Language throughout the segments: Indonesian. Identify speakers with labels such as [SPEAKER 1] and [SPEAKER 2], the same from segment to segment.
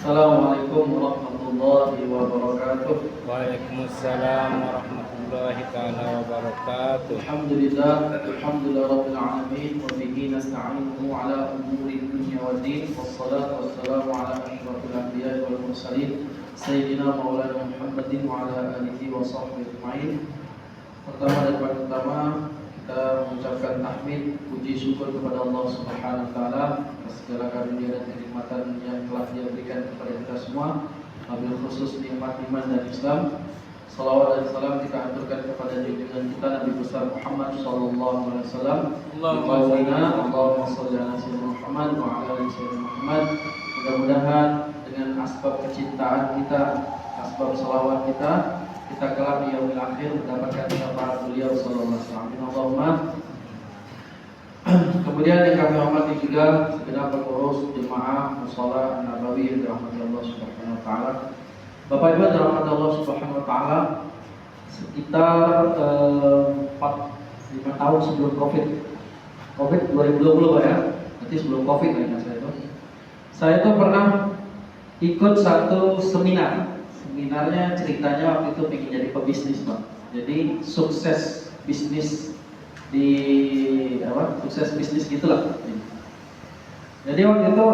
[SPEAKER 1] Assalamualaikum warahmatullahi wabarakatuh.
[SPEAKER 2] Waalaikumsalam warahmatullahi taala wabarakatuh.
[SPEAKER 1] Alhamdulillah rabbil alamin wa bihi nasta'inuhu ala umuri dunya waddin wassalatu wassalamu ala asyrafil anbiya'i wal mursalin sayyidina maulana Muhammadin wa ala alihi wa sahbihi ajma'in. Pertama dan paling utama kita mengucapkan tahmid puji syukur kepada Allah Subhanahu wa taala atas segala karunia dan kenikmatan yang telah Dia berikan kepada kita semua, wabil khusus nikmat iman dan Islam. Salawat dan salam kita aturkan kepada junjungan kita Nabi besar Muhammad sallallahu alaihi wasallam. Allahumma shalli ala sayyidina Muhammad wa ala ali sayyidina Muhammad. Mudah-mudahan dengan asbab kecintaan kita, asbab salawat kita kelak di yaumil akhir mendapatkan syafaat beliau sallallahu alaihi wasallam. Allahumma. Kemudian yang kami hormati juga segenap pengurus jemaah Mushola Nabawi yang dirahmati Allah Subhanahu wa taala. Bapak Ibu yang dirahmati Allah Subhanahu wa taala, sekitar 4-5 tahun sebelum Covid 2020 Pak ya. Berarti sebelum Covid kayaknya saya itu pernah ikut satu seminar. Seminarnya ceritanya waktu itu ingin jadi pebisnis Pak. Jadi sukses bisnis sukses bisnis gitulah. Jadi waktu itu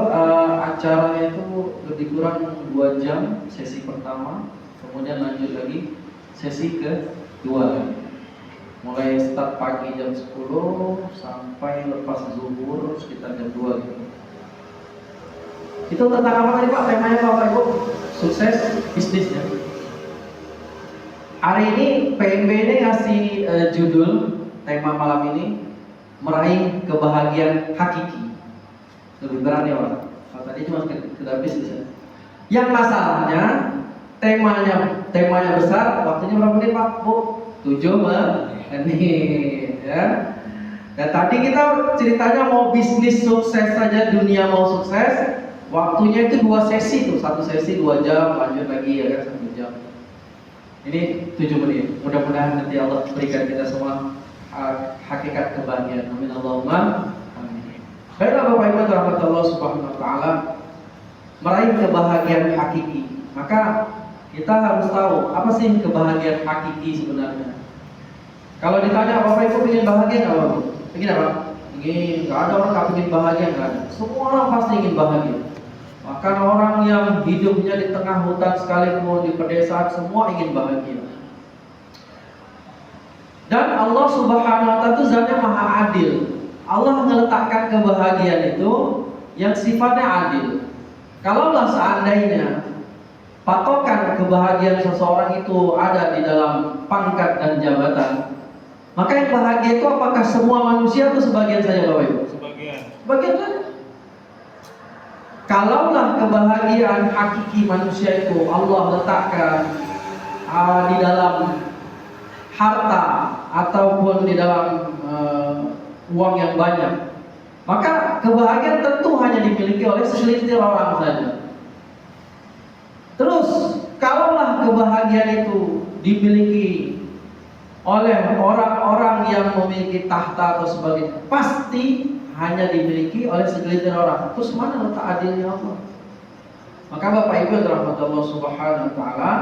[SPEAKER 1] acaranya itu lebih kurang 2 jam sesi pertama, kemudian lanjut lagi sesi kedua. Mulai start pagi jam 10 sampai lepas zuhur sekitar jam 2 gitu. Itu tentang apa tadi Pak? Temanya Bapak Ibu? Sukses bisnisnya. Hari ini PNB ini ngasih judul tema malam ini meraih kebahagiaan hakiki. Lebih berat ya Pak. Kalau tadi cuma sekedar bisnis ya. Yang masalahnya temanya besar. Waktunya berapa menit Pak? Bu? 7 menit ya. Dan tadi kita ceritanya mau bisnis sukses saja, dunia mau sukses. Waktunya itu 2 sesi tuh, 1 sesi 2 jam, lanjut lagi ya kan 1 jam. Ini 7 menit. Mudah-mudahan nanti Allah berikan kita semua hakikat kebahagiaan. Amin Allahumma amin. Baiklah Bapak Ibu rahmat Allah Subhanahu wa taala, meraih kebahagiaan hakiki. Maka kita harus tahu apa sih kebahagiaan hakiki sebenarnya. Kalau ditanya Bapak Ibu ingin bahagia enggak Bapak? Ingin apa? Ingin. Enggak ada orang enggak ingin bahagia, enggak ada. Semua orang pasti ingin bahagia. Bahkan orang yang hidupnya di tengah hutan sekalipun, di pedesaan, semua ingin bahagia. Dan Allah Subhanahu wa taala itu zatnya maha adil. Allah meletakkan kebahagiaan itu yang sifatnya adil. Kalaulah seandainya patokan kebahagiaan seseorang itu ada di dalam pangkat dan jabatan, maka yang bahagia itu apakah semua manusia atau sebagian saja Bapak Ibu? Sebagian saja. Kalaulah kebahagiaan hakiki manusia itu Allah letakkan di dalam harta ataupun di dalam uang yang banyak, maka kebahagiaan tentu hanya dimiliki oleh segelintir orang saja. Terus kalaulah kebahagiaan itu dimiliki oleh orang-orang yang memiliki tahta atau sebagainya, pasti hanya dimiliki oleh segelintir orang. Terus mana letak adilnya Allah? Maka Bapak Ibu rahmat Allah Subhanahu wa taala,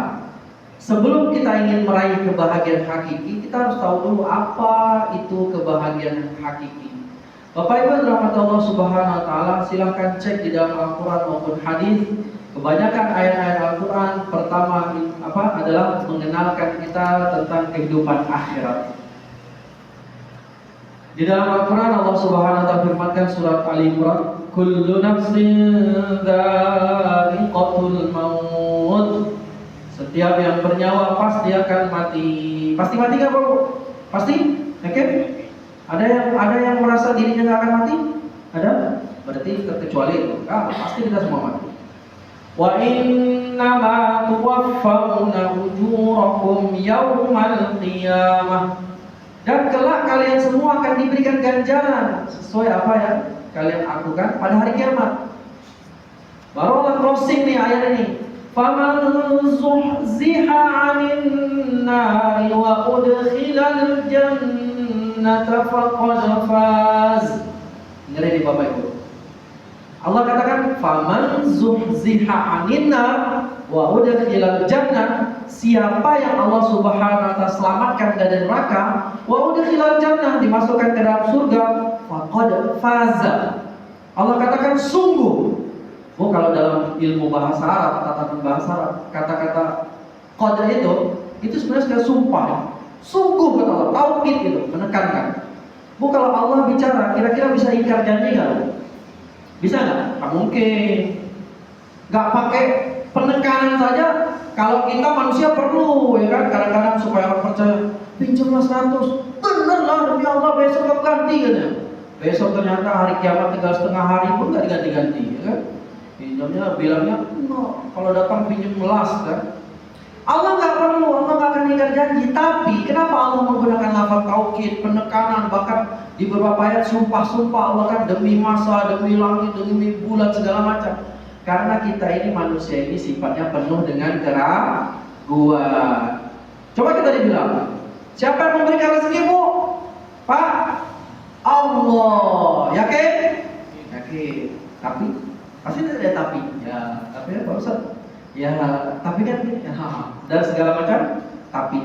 [SPEAKER 1] sebelum kita ingin meraih kebahagiaan hakiki, kita harus tahu dulu apa itu kebahagiaan hakiki. Bapak Ibu rahmat Allah Subhanahu wa taala, silahkan cek di dalam Al-Qur'an maupun hadis. Kebanyakan ayat-ayat Al-Qur'an pertama adalah mengenalkan kita tentang kehidupan akhirat. Di dalam Al-Quran Allah Subhanahu wa taala firmankan surat Ali Imran, kullu nafsin dha'iqatul maut. Setiap yang bernyawa pasti akan mati. Pasti mati enggak, Bu? Pasti? Yakin? Ada yang merasa dirinya enggak akan mati? Ada? Berarti terkecuali itu. Pasti kita semua mati. Wa innama tuwaffawna ujurakum yaumal qiyamah. Dan kelak kalian semua akan diberikan ganjaran sesuai apa yang kalian lakukan pada hari kiamat. Baru Allah closing nih ayat ini. Faman zuhziha 'anil nari wa udkhilal jannata faqad faz. Dengar ini Bapak Ibu. Allah katakan faman zuhziha 'anil nar wa udkhilal jannah, siapa yang Allah Subhanahu wa taala selamatkan dari neraka, wa udkhilal jannah, dimasukkan ke dalam surga, faqad faza. Allah katakan sungguh. Oh, kalau dalam ilmu bahasa Arab, tatanan bahasa Arab, kata-kata qad itu sebenarnya sudah sumpah. Sungguh kata Allah, taukid itu, menekankan. Bu, kalau Allah bicara, kira-kira bisa ingkar janji nggak? Bisa nggak? Nggak mungkin. Nggak pakai penekanan saja. Kalau kita manusia perlu, ya kan? Kadang-kadang supaya orang percaya, pinjamlah 100, bener lah demi Allah besok aku ganti katanya. Besok ternyata hari kiamat tinggal setengah hari pun nggak diganti-ganti, ya kan? Pinjamnya bilangnya, no, kalau datang pinjam melas kan? Allah nggak perlu, Allah nggak akan ingkar janji. Tapi kenapa Allah menggunakan lafaz taukid, penekanan, bahkan di beberapa ayat sumpah-sumpah Allah kan demi masa, demi langit, demi bulan segala macam. Karena kita ini manusia ini sifatnya penuh dengan keraguan. Coba kita dibilang, siapa yang memberikan rezeki, Bu? Pak? Allah. Yakin? Yakin. Tapi pasti tidak ada tapi. Ya, tapi ya Pak Ustaz. Ya, tapi kan ya, dan segala macam tapi.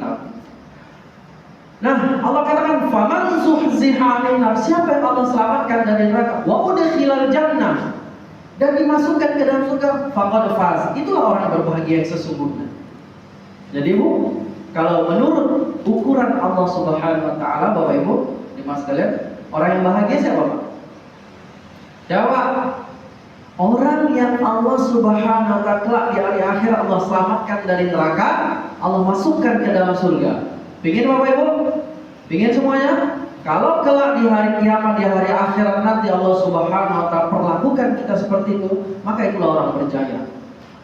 [SPEAKER 1] Nah, Allah katakan faman zuhziha 'anil nar, siapa yang Allah selamatkan dari neraka, wa udkhilal jannah, dan dimasukkan ke dalam surga, faqad faz. Itulah orang yang berbahagia yang sesungguhnya. Jadi Bu, kalau menurut ukuran Allah Subhanahu wa taala, Bapak Ibu, Dimas sekalian, orang yang bahagia siapa, Pak? Jawab. Orang yang Allah Subhanahu wa taala di hari akhir Allah selamatkan dari neraka, Allah masukkan ke dalam surga. Pingin Bapak Ibu? Pingin semuanya? Kalau kelak di hari kiamat, di hari akhirat nanti Allah Subhanahu wa taala perlakukan kita seperti itu, maka itulah orang berjaya.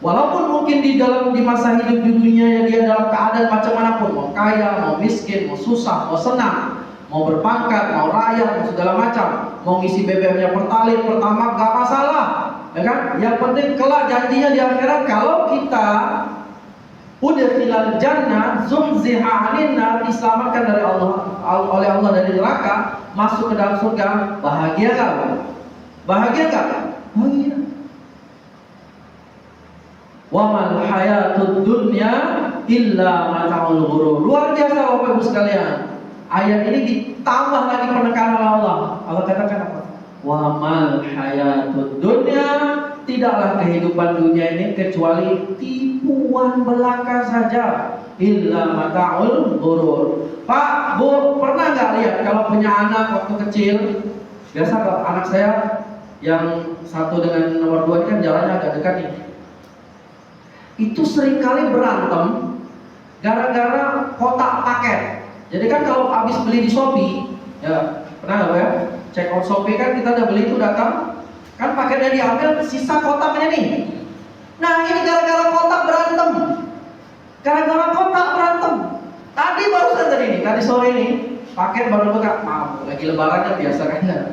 [SPEAKER 1] Walaupun mungkin di masa hidup di dunia dia dalam keadaan macam manapun, mau kaya, mau miskin, mau susah, mau senang, mau berpangkat, mau rakyat, mau segala macam, mau ngisi BBM-nya Pertalite, Pertamax, gak masalah, ya kan? Yang penting kelak janjinya di akhirat, kalau kita udkhilal jannah zuhziha 'anil nar, diselamatkan dari oleh Allah dari neraka, masuk ke dalam surga, bahagia enggak? Bahagia enggak? Bahagia. Wa mal hayatud dunya illa mata'ul ghurur. Luar biasa Bapak Ibu sekalian. Ayat ini ditambah lagi penekanan Allah. Allah katakan apa? Wa mal hayatud dunya, tidaklah kehidupan dunia ini kecuali tipuan belaka saja. Illa mata'ul ghurur. Pak, Bu, pernah nggak lihat kalau punya anak waktu kecil? Biasa kalau anak saya yang satu dengan nomor 2 ini kan jalannya agak dekat nih. Itu seringkali berantem gara-gara kotak paket. Jadi kan kalau habis beli di Shopee, ya pernah nggak ya? Check out Shopee kan kita udah beli itu datang, kan paketnya diambil, sisa kotaknya nih. Nah ini gara-gara kotak berantem. Gara-gara kotak berantem. Tadi barusan tadi sore ini paket baru buka, maaf lagi lebarannya biasa kan ya.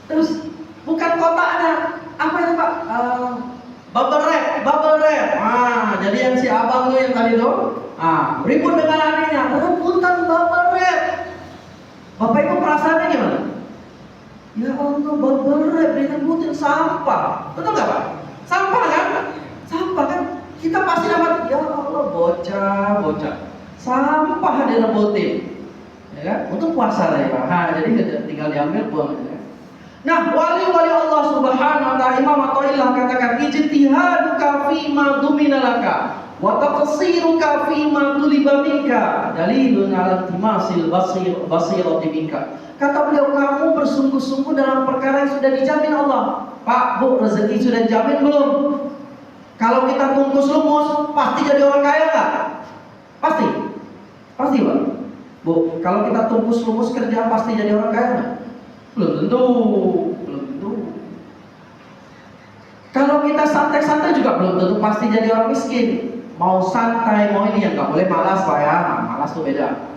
[SPEAKER 1] Terus bukan kotaknya, apa itu Pak? Bubble wrap. Jadi yang si abang tuh yang tadi tuh, ribut dengan adiknya, rebutan bubble wrap. Bapak Ibu perasaannya gimana? Ya Allah, bubble wrap direbutin sampah, betul nggak Pak? Sampah kan? Kita pasti dapat, ya Allah, bocah, sampah direbutin, ya kan? Untuk puasa lah ya Pak. Jadi tinggal diambil buang. Nah, wali-wali Allah Subhanahu wa taala, Imam Athaillah katakan, ijtihaduka fima dumina laka wa taqsiruka fima tuliba minka dalilun ala timasil basirati minka. Kata beliau, kamu bersungguh-sungguh dalam perkara yang sudah dijamin Allah. Pak, Bu, rezeki sudah dijamin belum? Kalau kita tungkus lumus, pasti jadi orang kaya enggak? Pasti Pak. Bu, kalau kita tungkus lumus kerja, pasti jadi orang kaya enggak? Belum tentu. Kalau kita santai-santai juga belum tentu pasti jadi orang miskin. Mau santai, mau ini, yang nggak boleh malas Pak ya. Malas tuh beda.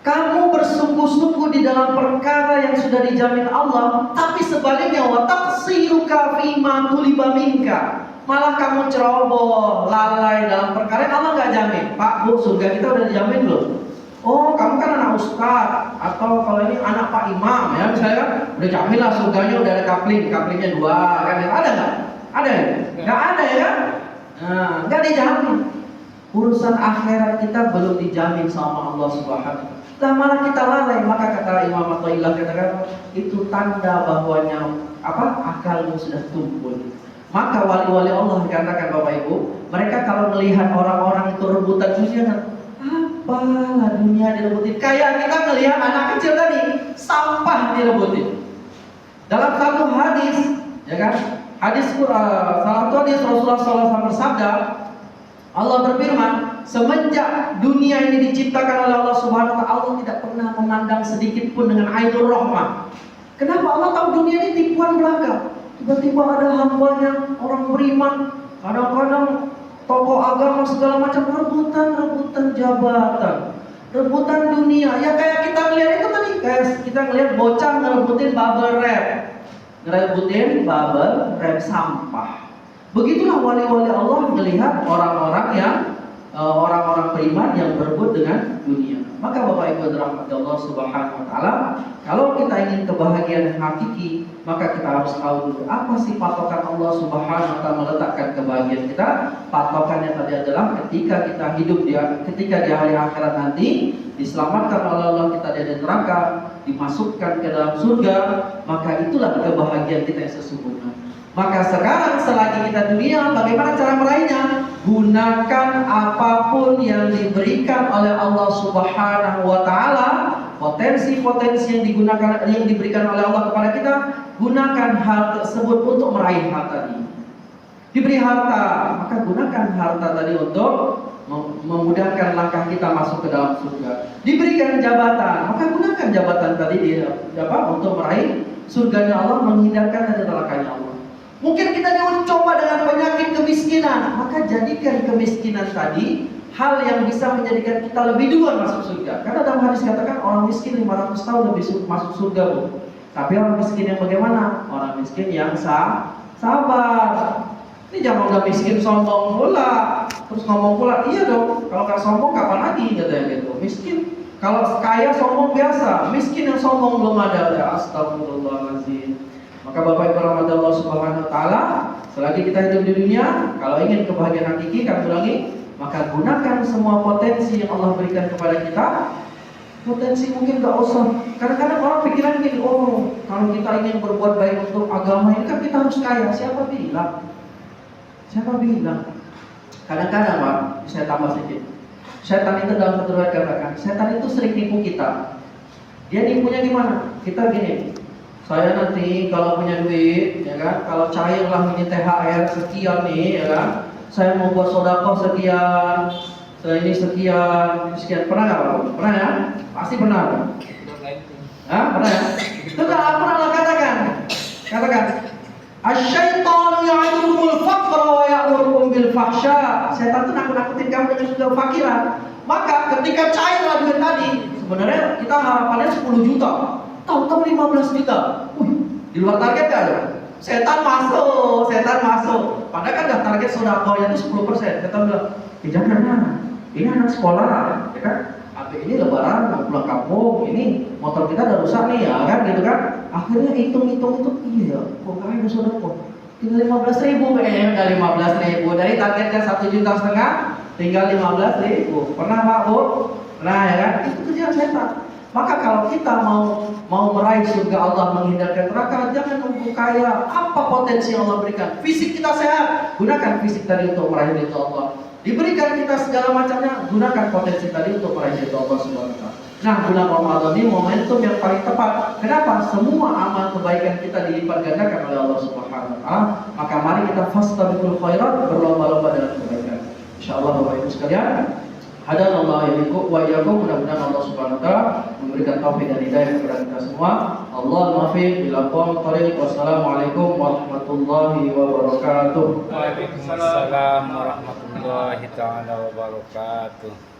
[SPEAKER 1] Kamu bersungguh-sungguh di dalam perkara yang sudah dijamin Allah, tapi sebaliknya wa taqsiruka fima tuliba minka, malah kamu ceroboh, lalai dalam perkara yang Allah nggak jamin. Pak, Bu, surga kita udah dijamin belum? Oh, kamu kan anak ustaz, atau kalau ini anak Pak Imam ya misalnya kan, udah jamin lah surganya, udah ada kaplingnya 2 kan, ada nggak? Ada ya? Nggak ada ya kan? Nah, nggak dijamin. Urusan akhirat kita belum dijamin sama Allah Subhanahu. Lah malah kita lalai, maka kata Imam Athaillah katakan itu tanda bahwanya akalmu sudah tumpul. Maka wali-wali Allah dikatakan Bapak Ibu, mereka kalau melihat orang-orang itu rebutan dunia kan, apalah dunia direbutin. Kayak kita melihat anak kecil tadi, sampah direbutin. Dalam satu hadis, ya kan? Salah satu hadis Rasulullah SAW bersabda, Allah berfirman, semenjak dunia ini diciptakan oleh Allah Subhanahu wa taala, Allah tidak pernah memandang sedikit pun dengan ainur rahmah. Kenapa? Allah tahu dunia ini tipuan belaka. Tiba-tiba ada hambanya, orang beriman, kadang-kadang tokoh agama segala macam rebutan jabatan, rebutan dunia. Ya kayak kita ngeliat itu tadi, kayak kita ngeliat bocah ngerebutin bubble wrap sampah. Begitulah wali-wali Allah melihat orang-orang yang orang-orang beriman yang berebut dengan dunia. Maka Bapak Ibu dirahmati Allah Subhanahu wa taala, kalau kita ingin kebahagiaan yang hakiki, maka kita harus tahu dulu apa sih patokan Allah Subhanahu wa taala meletakkan kebahagiaan kita. Patokannya tadi adalah ketika kita hidup ketika di hari akhirat nanti diselamatkan oleh Allah, kita dari neraka, dimasukkan ke dalam surga, maka itulah kebahagiaan kita yang sesungguhnya. Maka sekarang selagi kita dunia, bagaimana cara meraihnya? Gunakan apapun yang diberikan oleh Allah Subhanahu wa taala, potensi-potensi yang diberikan oleh Allah kepada kita, gunakan hal tersebut untuk meraih hal tadi. Diberi harta, maka gunakan harta tadi untuk memudahkan langkah kita masuk ke dalam surga. Diberikan jabatan, maka gunakan jabatan tadi untuk meraih surganya Allah, menghindarkan dari nerakanya Allah. Mungkin kita dicoba dengan penyakit kemiskinan, maka jadikan kemiskinan tadi hal yang bisa menjadikan kita lebih duluan masuk surga. Karena dalam hadis katakan orang miskin 500 tahun lebih masuk surga, Bu. Tapi orang miskin yang bagaimana? Orang miskin yang sabar. Ini jangan udah miskin sombong pula, terus ngomong pula, iya dong, kalau nggak sombong kapan lagi katanya gitu. Miskin, kalau kaya sombong biasa, miskin yang sombong belum ada. Astagfirullahaladzim. Maka Bapak Ibu rahmati Allah Subhanahu wa taala, selagi kita hidup di dunia, kalau ingin kebahagiaan hakiki, kami ulangi, maka gunakan semua potensi yang Allah berikan kepada kita. Potensi mungkin gak usah. Kadang-kadang orang pikiran gini, oh kalau kita ingin berbuat baik untuk agama ini kan kita harus kaya. Siapa bilang? Kadang-kadang Pak, saya tambah sedikit. Setan itu dalam satu riwayat katakan, setan itu sering tipu kita. Dia nipunya gimana? Kita gini, saya nanti kalau punya duit, ya kan, kalau cair lah ini THR sekian nih, ya kan, saya mau buat sedekah sekian, saya ini sekian. Pernah nggak Pak? Pernah ya? Pasti pernah. Hah? Pernah ya? Itu kan aku pernah katakan, asy-syaitanu ya'idukumul faqra wa ya'murukum bil fahsya. Setan itu nakut-nakutin kamu dengan kefakiran. Maka ketika cairlah duit tadi, sebenarnya kita harapannya 10 juta. Tahu-tahu 15 juta. Di luar target kan? Setan masuk. Padahal kan target sedekahnya itu 10%. Setan bilang, jangan, ini anak sekolah, ya kan? Habis ini lebaran mau pulang kampung, ini motor kita udah rusak nih, ya kan, gitu kan? Akhirnya hitung, iya, kok nggak ada sedekah? Tinggal 15.000 kayaknya, udah 15.000 dari targetnya 1,5 juta, tinggal 15.000. Pernah Pak Bu? Pernah ya kan? Itu kerjaan setan. Maka kalau kita mau meraih surga Allah, menghindarkan neraka, jangan nunggu kaya. Apa potensi yang Allah berikan? Fisik kita sehat, gunakan fisik tadi untuk meraih ridho Allah. Diberikan kita segala macamnya, gunakan potensi tadi untuk meraih ridho Allah Subhanahu wa taala. Nah, bulan Ramadan ini momentum yang paling tepat. Kenapa? Semua amal kebaikan kita dilipat gandakan oleh Allah Subhanahu wa taala. Maka mari kita fastabiqul khairat, berlomba-lomba dalam kebaikan. Insyaallah Bapak Ibu sekalian, hadanallahu wa iyyakum, mudah-mudahan Allah Subhanahu wa taala memberikan taufik dan hidayah kepada kita semua. Allahumma muwaffiq ila aqwamit thoriq. Wassalamualaikum warahmatullahi wabarakatuh.
[SPEAKER 2] Waalaikumsalam warahmatullahi taala wabarakatuh.